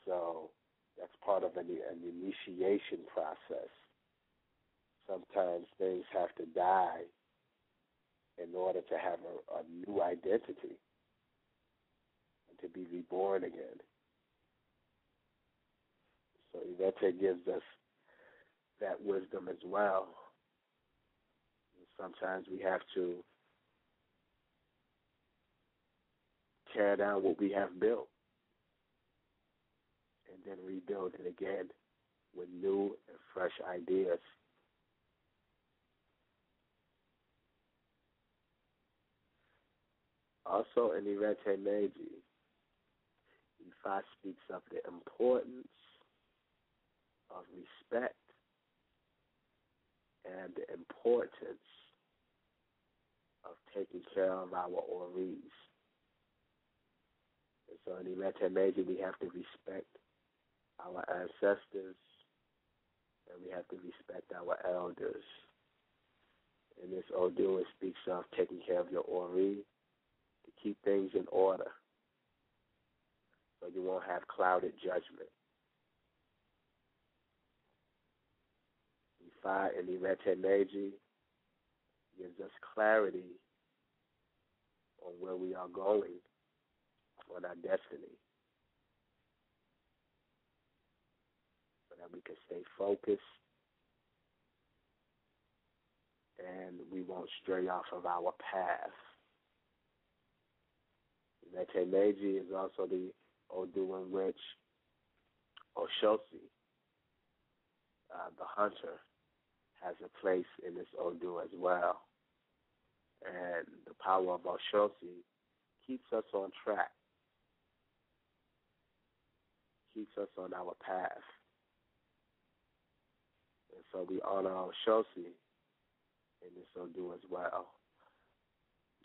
So that's part of an initiation process. Sometimes things have to die in order to have a new identity and to be reborn again. So Irete gives us that wisdom as well. Sometimes we have to tear down what we have built and then rebuild it again with new and fresh ideas. Also in Irete Meji, Ifa speaks of the importance of respect and the importance of taking care of our OORadio. And so in Irete Meji, we have to respect our ancestors and we have to respect our elders. In this Odu, it speaks of taking care of your OORadio to keep things in order so you won't have clouded judgment. Ifa in Irete Meji gives us clarity on where we are going on our destiny so that we can stay focused and we won't stray off of our path. Irete Meji is also the Odu in which Oshosi, the hunter, has a place in this Odu as well. And the power of Oshosi keeps us on track, keeps us on our path. And so we honor Oshosi in this Odu as well.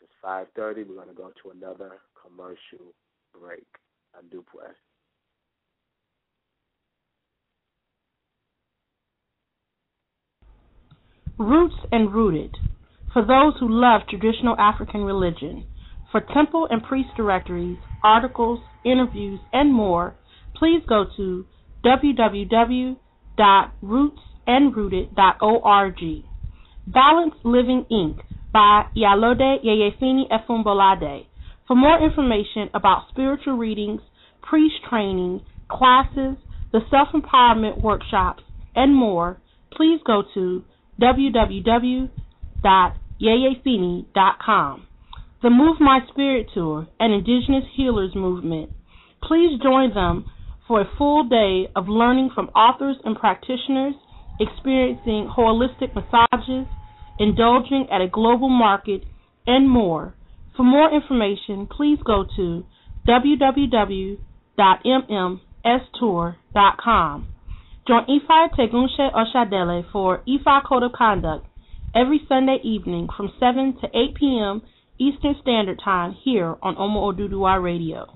It's 5:30. We're going to go to another commercial break. Adupwe. Roots and Rooted. For those who love traditional African religion, for temple and priest directories, articles, interviews, and more, please go to www.rootsandrooted.org. Balanced Living Inc. by Yalode Yeyefini Efumbolade. For more information about spiritual readings, priest training, classes, the self-empowerment workshops, and more, please go to www.yeyefini.com. The Move My Spirit Tour, an Indigenous Healers Movement. Please join them for a full day of learning from authors and practitioners, experiencing holistic massages, indulging at a global market, and more. For more information, please go to www.mmstour.com. Join Ifa Code Osadele for Ifa Code of Contact every Sunday evening from 7 to 8 p.m. Eastern Standard Time here on OORadio.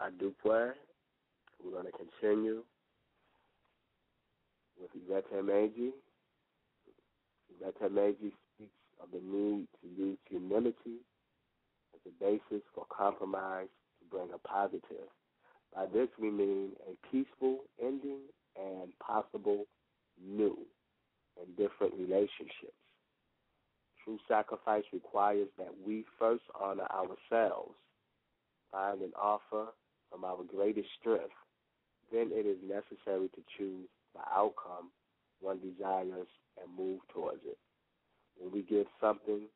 Adupwe. We're going to continue with Irete Meji. Irete Meji speaks of the need to use humility as a basis for compromise to bring a positive. By this we mean a peaceful ending and possible new and different relationships. True sacrifice requires that we first honor ourselves, find an offer from our greatest strength. Then it is necessary to choose the outcome one desires and move towards it. When we give something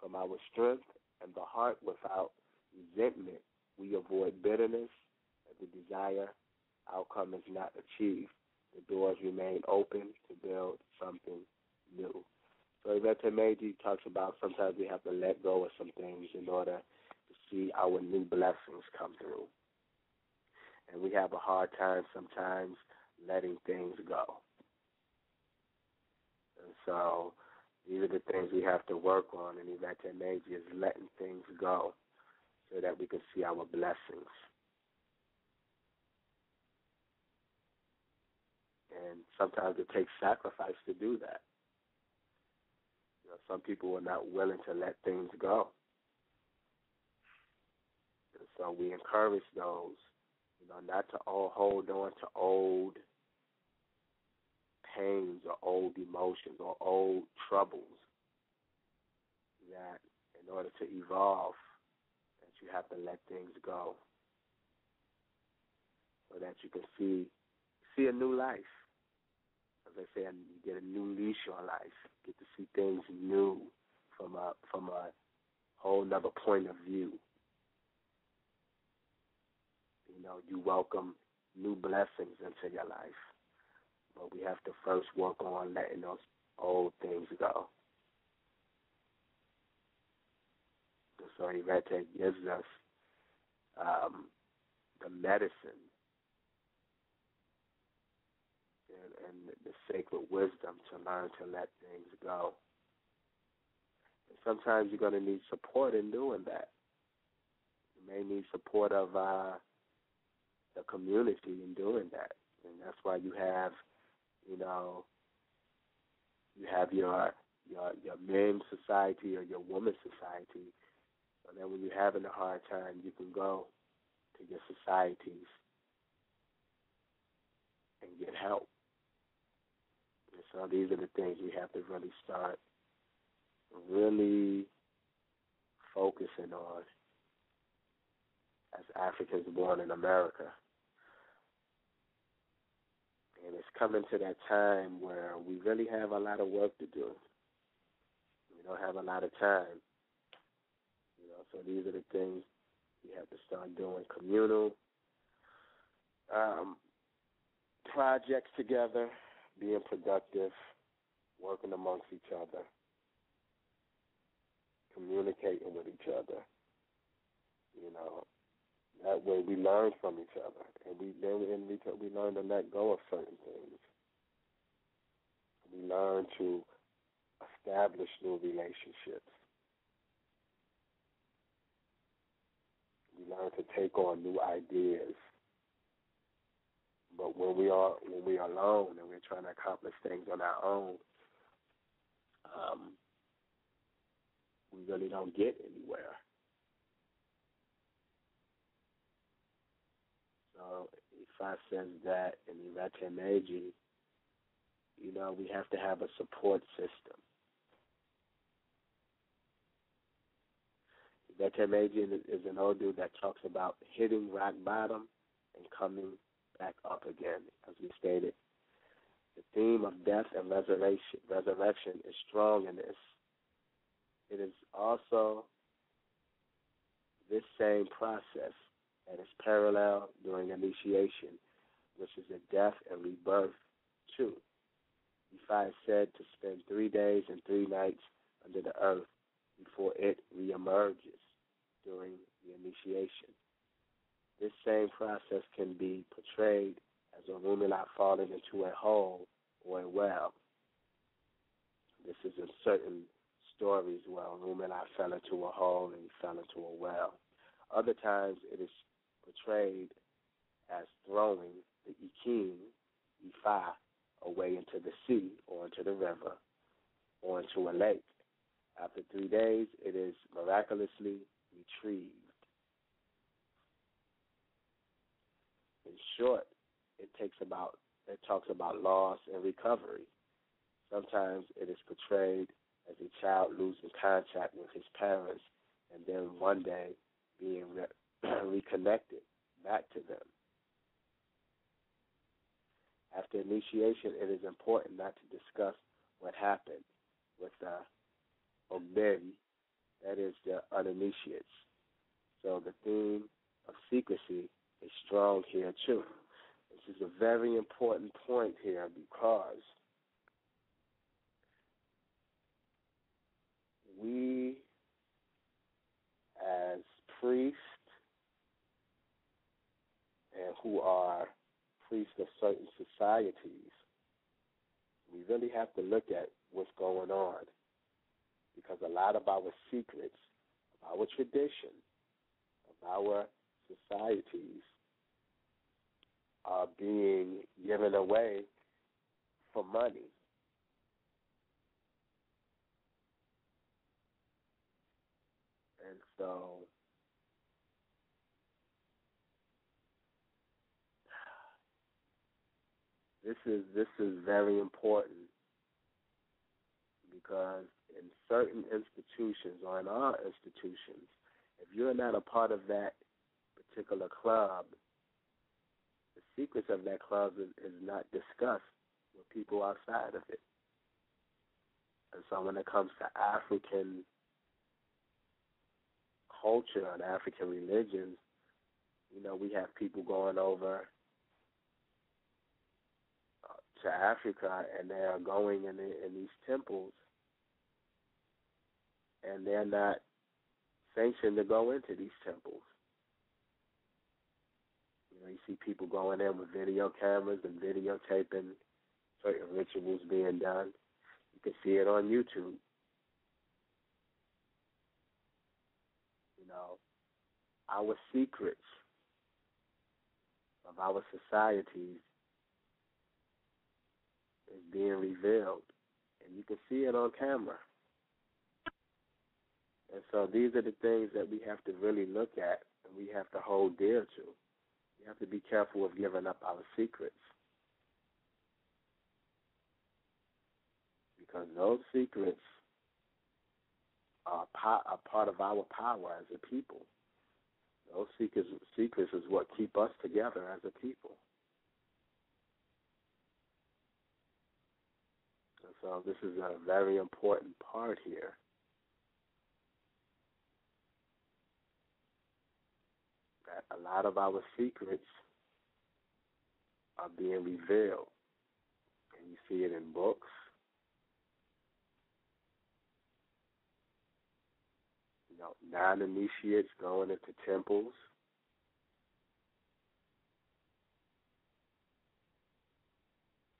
from our strength and the heart without resentment, we avoid bitterness. If the desired outcome is not achieved, the doors remain open to build something new. So Irete Meji talks about sometimes we have to let go of some things in order to see our new blessings come through. And we have a hard time sometimes letting things go. And so these are the things we have to work on in Irete Meji, is letting things go so that we can see our blessings. And sometimes it takes sacrifice to do that. You know, some people are not willing to let things go. so we encourage those, not to all hold on to old pains or old emotions or old troubles, that in order to evolve, that you have to let things go so that you can see a new life. As I say, you get a new leash on life, get to see things new from a whole nother point of view. You welcome new blessings into your life, but we have to first work on letting those old things go. So Irete gives us the medicine and the sacred wisdom to learn to let things go. And sometimes you're going to need support in doing that. You may need support of the community in doing that, and that's why you have, your men's society or your women's society. And then when you're having a hard time, you can go to your societies and get help. And so these are the things we have to really start focusing on as Africans born in America. And it's coming to that time where we really have a lot of work to do. We don't have a lot of time. So these are the things we have to start doing. Communal projects together, being productive, working amongst each other, communicating with each other. That way we learn from each other, and we learn to let go of certain things. We learn to establish new relationships. We learn to take on new ideas. But when we are alone and we're trying to accomplish things on our own, we really don't get anywhere. So Ifa says that in Irete Meji, we have to have a support system. Irete Meji is an Odu that talks about hitting rock bottom and coming back up again, as we stated. The theme of death and resurrection is strong in this. It is also this same process that is parallel during initiation, which is a death and rebirth too. Ifa is said to spend 3 days and 3 nights under the earth before it reemerges during the initiation. This same process can be portrayed as a Rumila falling into a hole or a well. This is in certain stories where Rumila fell into a hole and he fell into a well. Other times it is portrayed as throwing the Ikin, Ifa, away into the sea or into the river or into a lake. After 3 days, it is miraculously retrieved. In short, it talks about loss and recovery. Sometimes it is portrayed as a child losing contact with his parents and then one day being reconnected back to them. After initiation, it is important not to discuss what happened with the Ogbevi, that is the uninitiates. So the theme of secrecy is strong here too. This is a very important point here because we as priests and who are priests of certain societies, we really have to look at what's going on because a lot of our secrets, of our tradition, of our societies are being given away for money. And so this is very important, because in certain institutions, or in our institutions, if you're not a part of that particular club, the secrets of that club is not discussed with people outside of it. And so when it comes to African culture and African religions, we have people going over to Africa, and they are going in these temples, and they're not sanctioned to go into these temples. You see people going in with video cameras and videotaping certain rituals being done. You can see it on YouTube. Our secrets of our societies is being revealed, and you can see it on camera. And so these are the things that we have to really look at, and we have to hold dear to. We have to be careful of giving up our secrets, because those secrets are part of our power as a people. Those secrets is what keep us together as a people. And so this is a very important part here. That a lot of our secrets are being revealed. And you see it in books. Non-initiates going into temples.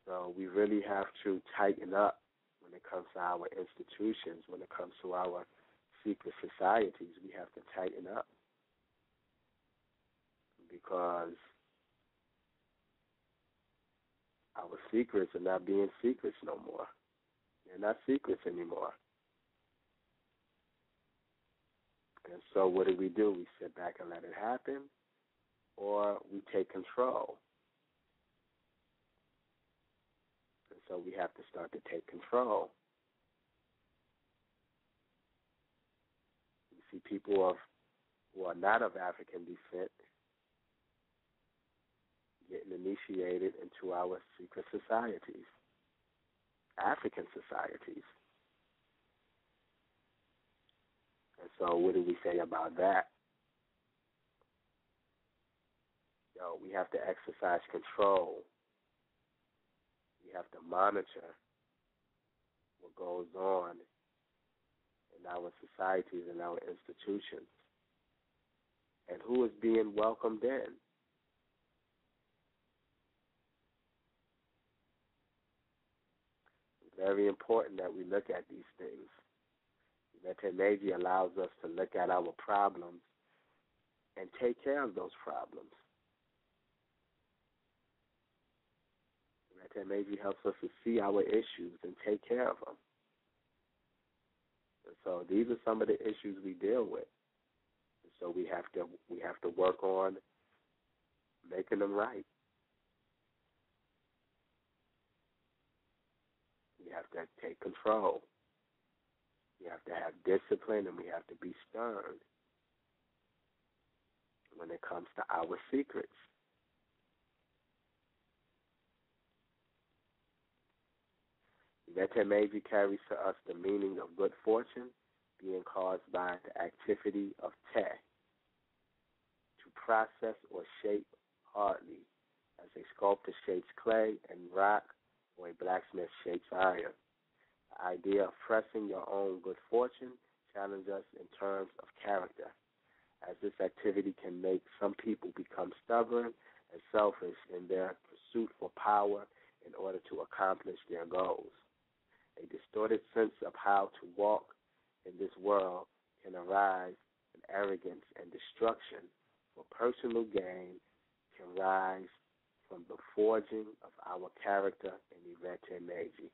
So we really have to tighten up when it comes to our institutions, when it comes to our secret societies. We have to tighten up, because our secrets are not being secrets no more. They're not secrets anymore. And so what do? We sit back and let it happen, or we take control. And so we have to start to take control. You see people who are not of African descent getting initiated into our secret societies, African societies. And so what do we say about that? We have to exercise control. We have to monitor what goes on in our societies and our institutions, and who is being welcomed in. It's very important that we look at these things. Irete Meji allows us to look at our problems and take care of those problems. Irete Meji helps us to see our issues and take care of them. And so these are some of the issues we deal with. And so we have to work on making them right. We have to take control. We have to have discipline, and we have to be stern when it comes to our secrets. Irete Meji carries to us the meaning of good fortune being caused by the activity of te, to process or shape hardly, as a sculptor shapes clay and rock, or a blacksmith shapes iron. The idea of pressing your own good fortune challenges us in terms of character, as this activity can make some people become stubborn and selfish in their pursuit for power in order to accomplish their goals. A distorted sense of how to walk in this world can arise, and arrogance and destruction for personal gain can rise from the forging of our character in Irete Meji.